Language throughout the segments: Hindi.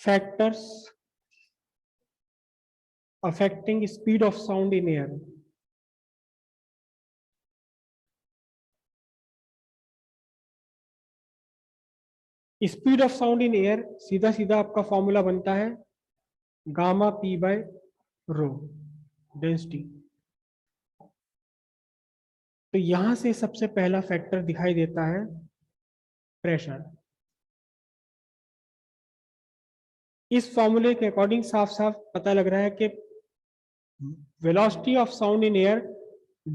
factors affecting speed of sound in air. Speed of sound in air, सीधा सीधा आपका फॉर्मूला बनता है gamma P by row, density. तो यहां से सबसे पहला फैक्टर दिखाई देता है प्रेशर। इस फॉर्मूले के अकॉर्डिंग साफ साफ पता लग रहा है कि velocity of sound in air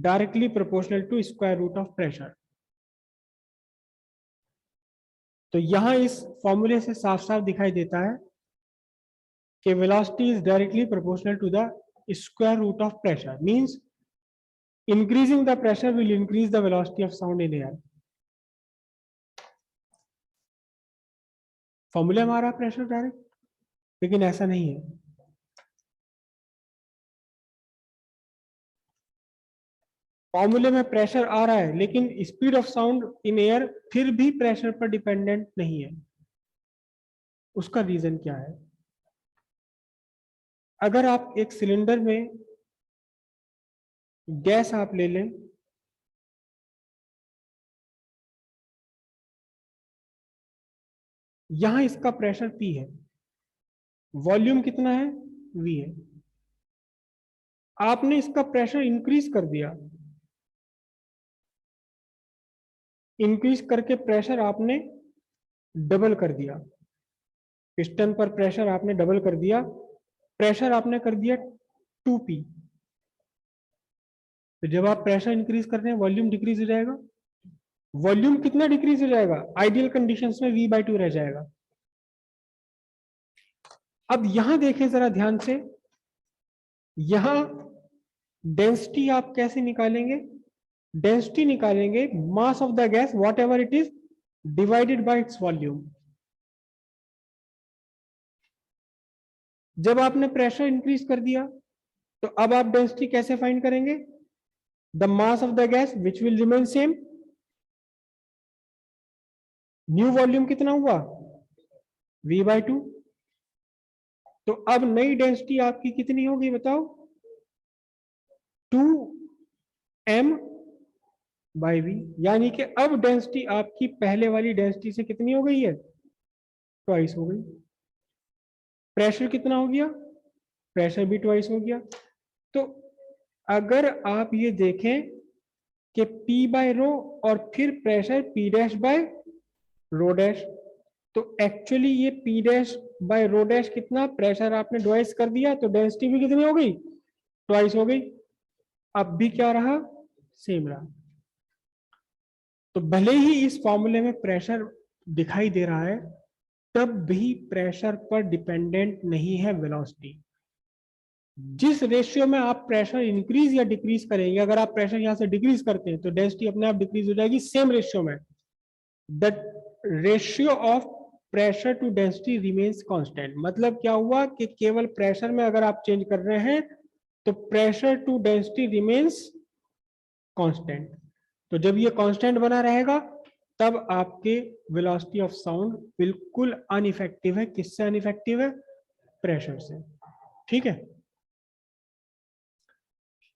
directly proportional to square root of pressure. तो यहां इस फॉर्मूले से साफ साफ दिखाई देता है कि velocity is directly proportional to the square root of pressure, means increasing the pressure will increase the velocity of sound in air. फॉर्मूले में आ रहा है प्रेशर डायरेक्ट, लेकिन ऐसा नहीं है। फॉर्मूले में प्रेशर आ रहा है, लेकिन speed of sound in air फिर भी प्रेशर पर डिपेंडेंट नहीं है। उसका रीजन क्या है? अगर आप एक सिलेंडर में गैस आप ले लें, यहां इसका प्रेशर P है, वॉल्यूम कितना है V है। आपने इसका प्रेशर इंक्रीज कर दिया, इंक्रीज करके प्रेशर आपने डबल कर दिया, पिस्टन पर प्रेशर आपने डबल कर दिया, प्रेशर आपने कर दिया 2P। तो जब आप प्रेशर इंक्रीज कर रहे हैं, वॉल्यूम डिक्रीज हो जाएगा। वॉल्यूम कितना डिक्रीज हो जाएगा? आइडियल कंडीशंस में V/2 रह जाएगा। अब यहां देखें जरा ध्यान से, यहां डेंसिटी आप कैसे निकालेंगे? डेंसिटी निकालेंगे mass of the gas what ever it is divided by its volume. जब आपने प्रेशर इंक्रीज कर दिया, तो अब आप डेंसिटी कैसे फाइंड करेंगे? The mass of the gas which will remain same, new volume कितना हुआ? V/2। तो अब नई डेंसिटी आपकी कितनी होगी बताओ? 2m/v, यानी कि अब डेंसिटी आपकी पहले वाली डेंसिटी से कितनी हो गई है? ट्वाइस हो गई। प्रेशर कितना हो गया? प्रेशर भी ट्वाइस हो गया। तो अगर आप ये देखें कि P/ρ और फिर प्रेशर P'/ρ', तो एक्चुअली ये P'/ρ' कितना, प्रेशर आपने ट्वाइस कर दिया, तो डेंसिटी भी कितनी हो गई? ट्वाइस हो गई। अब भी क्या रहा? सेम रहा। तो भले ही इस फॉर्मूले में प्रेशर दिखाई दे रहा है, तब भी प्रेशर पर डिपेंडेंट नहीं है वेलोसिटी। जिस रेशियो में आप प्रेशर इंक्रीज या डिक्रीज करेंगे, अगर आप प्रेशर यहां से डिक्रीज करते हैं तो डेंसिटी अपने आप डिक्रीज हो जाएगी सेम रेशियो में। The ratio of pressure to density remains constant. मतलब क्या हुआ कि केवल प्रेशर में अगर आप चेंज कर रहे हैं तो pressure to density remains constant. तो जब ये कांस्टेंट बना रहेगा, तब आपके वेलोसिटी ऑफ साउंड बिल्कुल अनइफेक्टिव है। किससे अनइफेक्टिव है? प्रेशर से। ठीक है,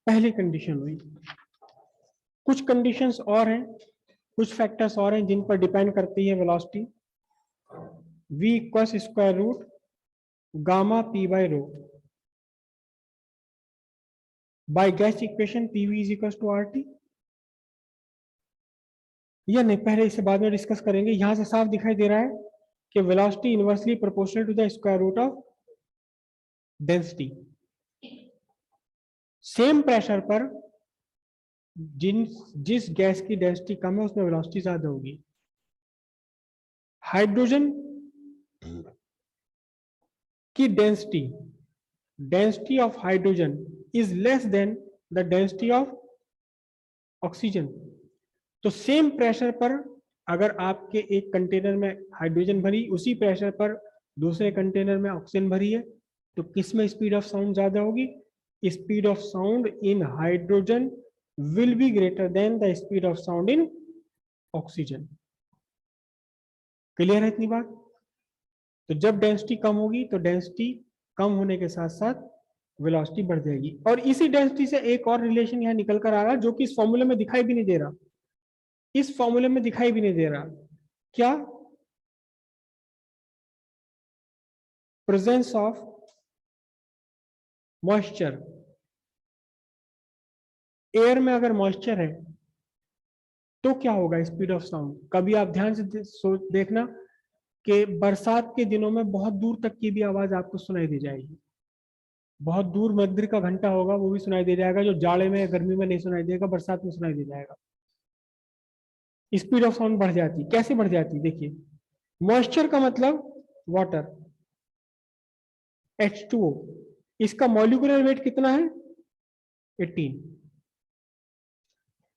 पहली कंडीशन हुई। कुछ कंडीशंस और हैं, कुछ फैक्टर्स और हैं जिन पर डिपेंड करती है velocity. V equals square root gamma P/ρ। By gas equation PV is equals to RT। या नहीं, पहले इसे बाद में डिस्कस करेंगे। यहां से साफ दिखाई दे रहा है कि velocity inversely proportional to the square root of density. Same pressure पर जिस गैस की डेंसिटी कम है उसमें वेलोसिटी ज्यादा होगी। हाइड्रोजन की density of hydrogen is less than the density of oxygen. तो सेम प्रेशर पर अगर आपके एक कंटेनर में हाइड्रोजन भरी, उसी प्रेशर पर दूसरे कंटेनर में ऑक्सीजन भरी है, तो किस में स्पीड ऑफ साउंड ज्यादा होगी? Speed of sound in hydrogen will be greater than the speed of sound in oxygen. Clear है इतनी बात? तो जब डेंसिटी कम होगी तो डेंसिटी कम होने के साथ साथ वेलोसिटी बढ़ जाएगी। और इसी डेंसिटी से एक और रिलेशन यहाँ निकल कर आ रहा है जो कि इस फॉर्मूले में दिखाई भी नहीं दे रहा, इस फॉर्मूले में दिखाई भी नहीं दे रहा। क्या? Presence of moisture. एयर में अगर मॉइस्चर है तो क्या होगा स्पीड ऑफ साउंड। कभी आप ध्यान से देखना कि बरसात के दिनों में बहुत दूर तक की भी आवाज आपको सुनाई दे जाएगी। बहुत दूर मंदिर का घंटा होगा वो भी सुनाई दे जाएगा, जो जाड़े में गर्मी में नहीं सुनाई देगा बरसात में सुनाई दे जाएगा। स्पीड ऑफ साउंड बढ़ जाती। कैसे बढ़ जाती? देखिए, मॉइस्चर का मतलब वाटर, H2O, इसका मॉलिक्यूलर वेट कितना है? 18।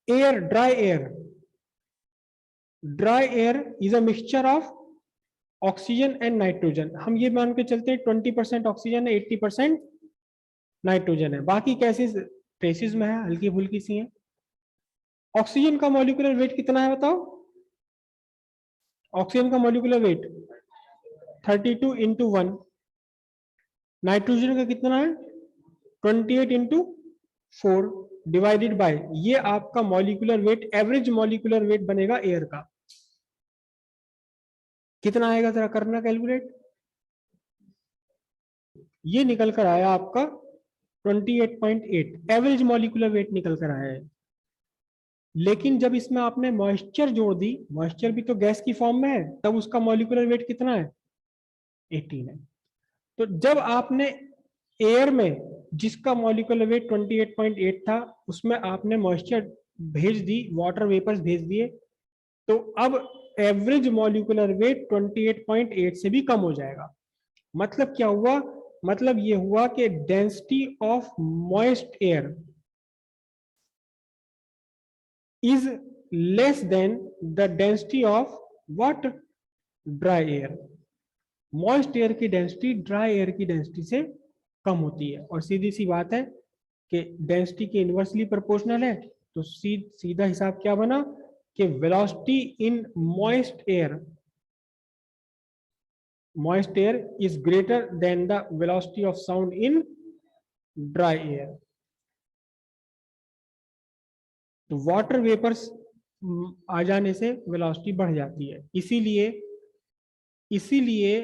Air, dry air, dry air is a mixture of oxygen and nitrogen. हम ये मान के चलते हैं 20% ऑक्सीजन है, 80% नाइट्रोजन है, बाकी कैसे ट्रेसिस में है, हल्की फुल्की सी है। ऑक्सीजन का मॉलिक्यूलर वेट कितना है बताओ? ऑक्सीजन का मॉलिक्यूलर वेट 32 इंटू 1। नाइट्रोजन का कितना है? 28 इंटू 4 डिवाइडेड बाय, ये आपका molecular weight, average molecular weight बनेगा एयर का। कितना आएगा जरा करना कैलकुलेट। ये निकल कर आया आपका 28.8 एवरेज मॉलिक्यूलर वेट निकल कर आया है। लेकिन जब इसमें आपने मॉइस्चर जोड़ दी, मॉइस्चर भी तो गैस की फॉर्म में है, तब उसका मॉलिक्यूलर वेट कितना है? 18 है। तो जब आपने एयर में जिसका मॉलिक्यूलर वेट 28.8 था उसमें आपने मॉइस्चर भेज दी, वाटर वेपर्स भेज दिए, तो अब एवरेज मॉलिक्यूलर वेट 28.8 से भी कम हो जाएगा। मतलब क्या हुआ? मतलब ये हुआ कि density of moist air is less than the density of what? Dry air. Moist air की डेंसिटी ड्राई एयर की डेंसिटी से कम होती है। और सीधी सी बात है कि डेंसिटी के इनवर्सली प्रोपोर्शनल है, तो सीधा हिसाब क्या बना कि velocity in moist air is greater than the velocity of sound in dry air. तो वाटर वेपर्स आ जाने से वेलोसिटी बढ़ जाती है। इसीलिए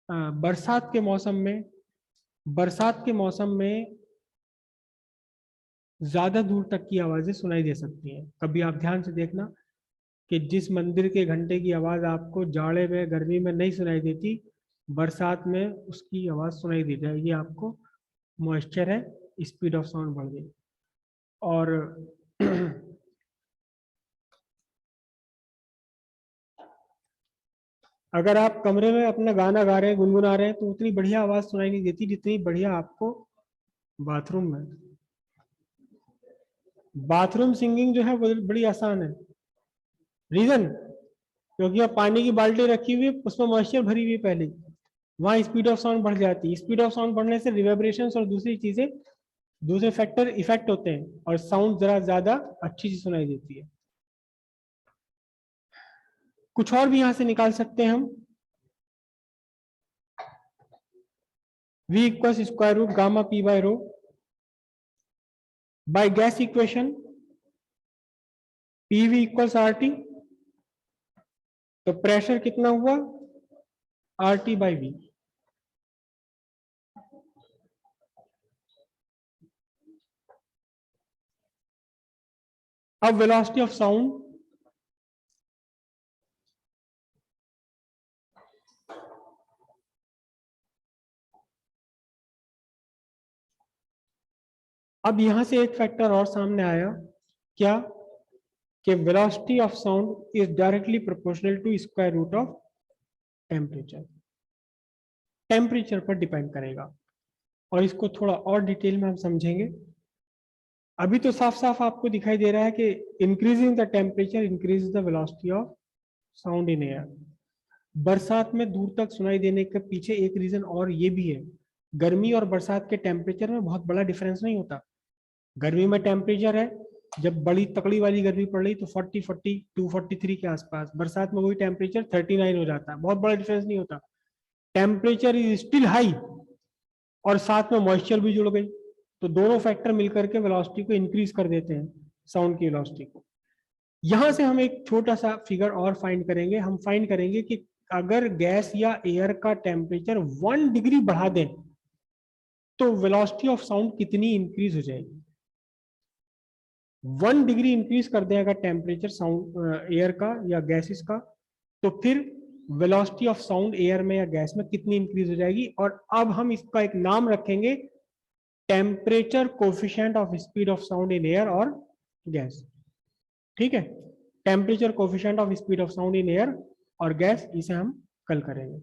बरसात के मौसम में ज्यादा दूर तक की आवाजें सुनाई दे सकती हैं। कभी आप ध्यान से देखना कि जिस मंदिर के घंटे की आवाज आपको जाड़े में गर्मी में नहीं सुनाई देती, बरसात में उसकी आवाज सुनाई दे जाएगी आपको। मॉइस्चर है, स्पीड ऑफ साउंड बढ़ गई। और अगर आप कमरे में अपना गाना गा रहे हैं, गुनगुना रहे हैं, तो उतनी बढ़िया आवाज सुनाई नहीं देती जितनी बढ़िया आपको बाथरूम में। बाथरूम सिंगिंग जो है वो बड़ी आसान है। रीजन? क्योंकि अब पानी की बाल्टी रखी हुई है, उसमें मॉइस्चर भरी हुई है पहले, वहां स्पीड ऑफ साउंड बढ़ जाती है। स्पीड ऑफ साउंड बढ़ने से रिवर्बरेशन और दूसरी चीजें, दूसरे फैक्टर इफेक्ट होते हैं और साउंड जरा ज्यादा अच्छी सी सुनाई देती है। कुछ और भी यहां से निकाल सकते हैं हम। V equals square root gamma P by rho. By gas equation PV equals RT, तो प्रेशर कितना हुआ? RT by V। अब वेलोसिटी ऑफ साउंड, अब यहां से एक फैक्टर और सामने आया। क्या? कि velocity of sound is directly proportional to square root of temperature. Temperature पर डिपेंड करेगा, और इसको थोड़ा और डिटेल में हम समझेंगे। अभी तो साफ साफ आपको दिखाई दे रहा है कि increasing the temperature increase the velocity of sound in air. बरसात में दूर तक सुनाई देने के पीछे एक रीजन और ये भी है, गर्मी और बरसात के टेम्परेचर में बहुत बड़ा डिफरेंस नहीं होता। गर्मी में टेम्परेचर है जब बड़ी तकड़ी वाली गर्मी पड़ रही तो 40, 42, 43 के आसपास, बरसात में वही टेम्परेचर 39 हो जाता है, बहुत बड़ा डिफरेंस नहीं होता। टेम्परेचर इज स्टिल हाई और साथ में मॉइस्चर भी जुड़ गई, तो दोनों फैक्टर मिलकर के वेलोसिटी को इंक्रीज कर देते हैं, साउंड की वेलोसिटी को। यहां से हम एक छोटा सा फिगर और फाइंड करेंगे, हम फाइंड करेंगे कि अगर गैस या एयर का टेम्परेचर 1 डिग्री बढ़ा दें तो वेलोसिटी ऑफ साउंड कितनी इंक्रीज हो जाएगी। 1 डिग्री इंक्रीज कर दें अगर टेम्परेचर साउंड एयर का या गैसेस का, तो फिर वेलोसिटी ऑफ साउंड एयर में या गैस में कितनी इंक्रीज हो जाएगी। और अब हम इसका एक नाम रखेंगे temperature coefficient of speed of sound in air और गैस। ठीक है, temperature coefficient of speed of sound in air और गैस, इसे हम कल करेंगे।